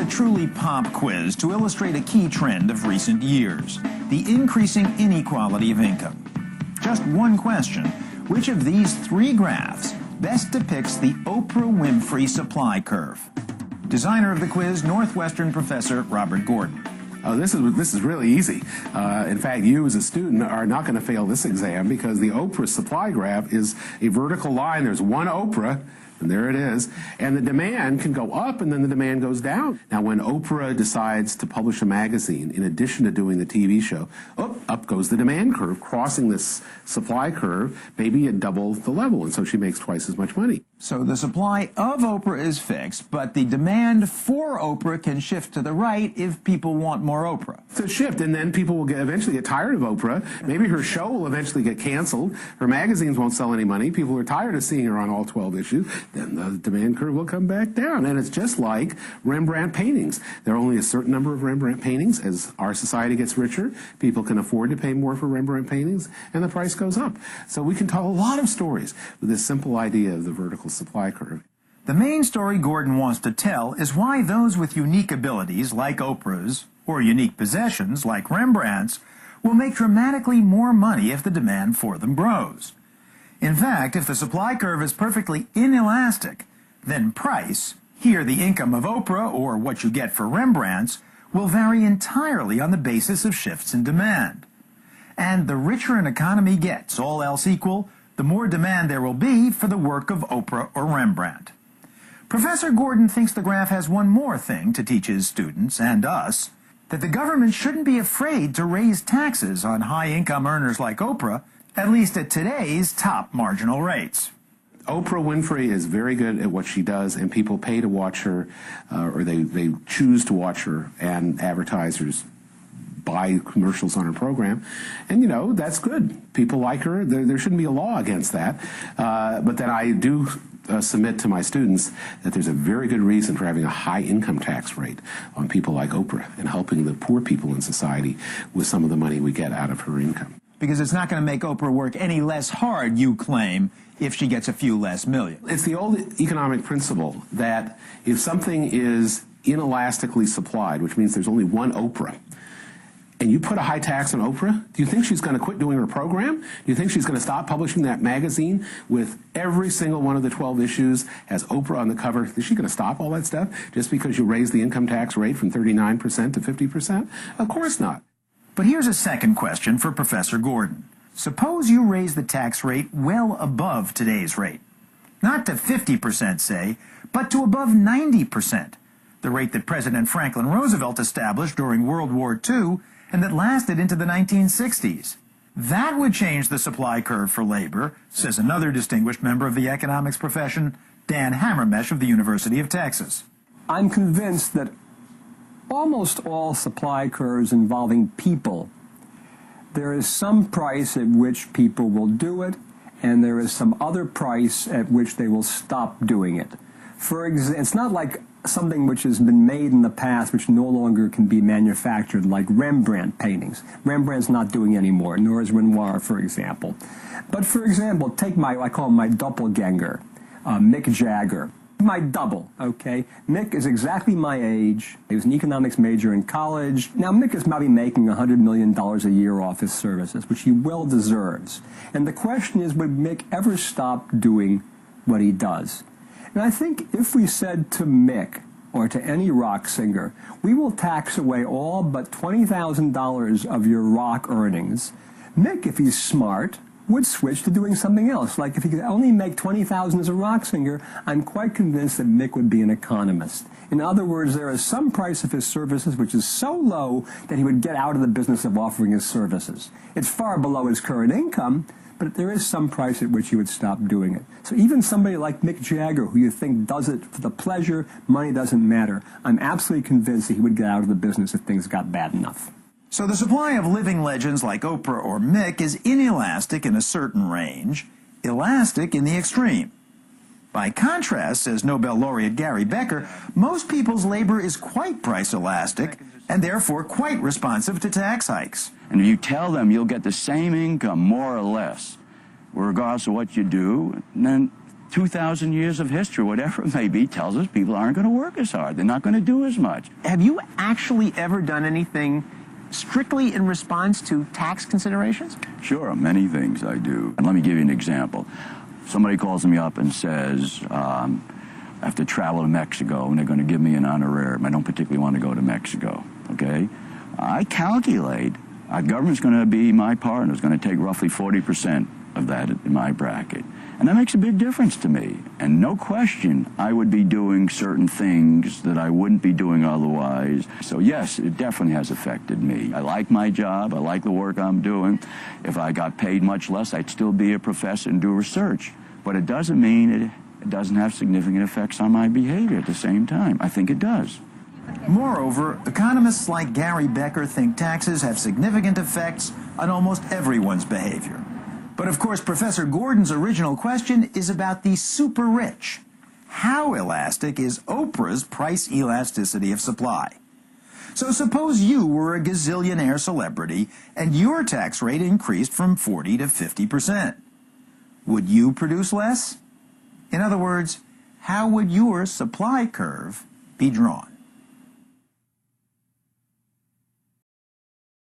truly pop quiz to illustrate a key trend of recent years, the increasing inequality of income. Just one question: which of these three graphs best depicts the Oprah Winfrey supply curve? Designer of the quiz, Northwestern professor Robert Gordon. Oh, this is really easy. In fact, you as a student are not going to fail this exam because the Oprah supply graph is a vertical line. There's one Oprah, and there it is. And the demand can go up, and then the demand goes down. Now, when Oprah decides to publish a magazine, in addition to doing the TV show, up goes the demand curve, crossing this supply curve, maybe at double the level, and so she makes twice as much money. So the supply of Oprah is fixed, but the demand for Oprah can shift to the right if people want more Oprah. It's a shift, and then people will eventually get tired of Oprah. Maybe her show will eventually get canceled. Her magazines won't sell any money. People are tired of seeing her on all 12 issues. Then the demand curve will come back down. And it's just like Rembrandt paintings. There are only a certain number of Rembrandt paintings. As our society gets richer, people can afford to pay more for Rembrandt paintings, and the price goes up. So we can tell a lot of stories with this simple idea of the vertical supply curve. The main story Gordon wants to tell is why those with unique abilities, like Oprah's, or unique possessions, like Rembrandt's, will make dramatically more money if the demand for them grows. In fact, if the supply curve is perfectly inelastic, then price, here the income of Oprah or what you get for Rembrandt's, will vary entirely on the basis of shifts in demand. And the richer an economy gets, all else equal, the more demand there will be for the work of Oprah or Rembrandt. Professor Gordon thinks the graph has one more thing to teach his students and us, that the government shouldn't be afraid to raise taxes on high-income earners like Oprah, at least at today's top marginal rates. Oprah Winfrey is very good at what she does, and people pay to watch her, or they choose to watch her, and advertisers buy commercials on her program. And, you know, that's good. People like her. There shouldn't be a law against that. But then I do submit to my students that there's a very good reason for having a high income tax rate on people like Oprah and helping the poor people in society with some of the money we get out of her income. Because it's not going to make Oprah work any less hard, you claim, if she gets a few less million. It's the old economic principle that if something is inelastically supplied, which means there's only one Oprah, and you put a high tax on Oprah, do you think she's going to quit doing her program? Do you think she's going to stop publishing that magazine with every single one of the 12 issues has Oprah on the cover? Is she going to stop all that stuff just because you raise the income tax rate from 39% to 50%? Of course not. But here's a second question for Professor Gordon. Suppose you raise the tax rate well above today's rate. Not to 50%, say, but to above 90%, the rate that President Franklin Roosevelt established during World War II and that lasted into the 1960s. That would change the supply curve for labor, says another distinguished member of the economics profession, Dan Hammermesh of the University of Texas. I'm convinced that almost all supply curves involving people, there is some price at which people will do it, and there is some other price at which they will stop doing it. For example, it's not like something which has been made in the past which no longer can be manufactured, like Rembrandt paintings. Rembrandt's not doing anymore, nor is Renoir, for example. But for example, take I call him my doppelganger, Mick Jagger. My double, okay? Mick is exactly my age. He was an economics major in college. Now, Mick is probably making $100 million a year off his services, which he well deserves. And the question is, would Mick ever stop doing what he does? And I think if we said to Mick, or to any rock singer, we will tax away all but $20,000 of your rock earnings, Mick, if he's smart, would switch to doing something else. Like if he could only make $20,000 as a rock singer, I'm quite convinced that Mick would be an economist. In other words, there is some price of his services which is so low that he would get out of the business of offering his services. It's far below his current income, but there is some price at which he would stop doing it. So even somebody like Mick Jagger, who you think does it for the pleasure, money doesn't matter, I'm absolutely convinced that he would get out of the business if things got bad enough. So the supply of living legends like Oprah or Mick is inelastic in a certain range, elastic in the extreme. By contrast, says Nobel laureate Gary Becker, most people's labor is quite price elastic and therefore quite responsive to tax hikes. And if you tell them you'll get the same income, more or less, regardless of what you do, then 2,000 years of history, whatever it may be, tells us people aren't going to work as hard. They're not going to do as much. Have you actually ever done anything strictly in response to tax considerations? Sure, many things I do. And let me give you an example. Somebody calls me up and says, I have to travel to Mexico and they're going to give me an honorarium. I don't particularly want to go to Mexico, okay? I calculate our government's going to be my partner. It's going to take roughly 40% of that in my bracket. And that makes a big difference to me. And no question, I would be doing certain things that I wouldn't be doing otherwise. So yes, it definitely has affected me. I like my job. I like the work I'm doing. If I got paid much less, I'd still be a professor and do research. But it doesn't mean it doesn't have significant effects on my behavior at the same time. I think it does. Moreover, economists like Gary Becker think taxes have significant effects on almost everyone's behavior. But of course, Professor Gordon's original question is about the super rich. How elastic is Oprah's price elasticity of supply? So suppose you were a gazillionaire celebrity and your tax rate increased from 40 to 50%. Would you produce less? In other words, how would your supply curve be drawn?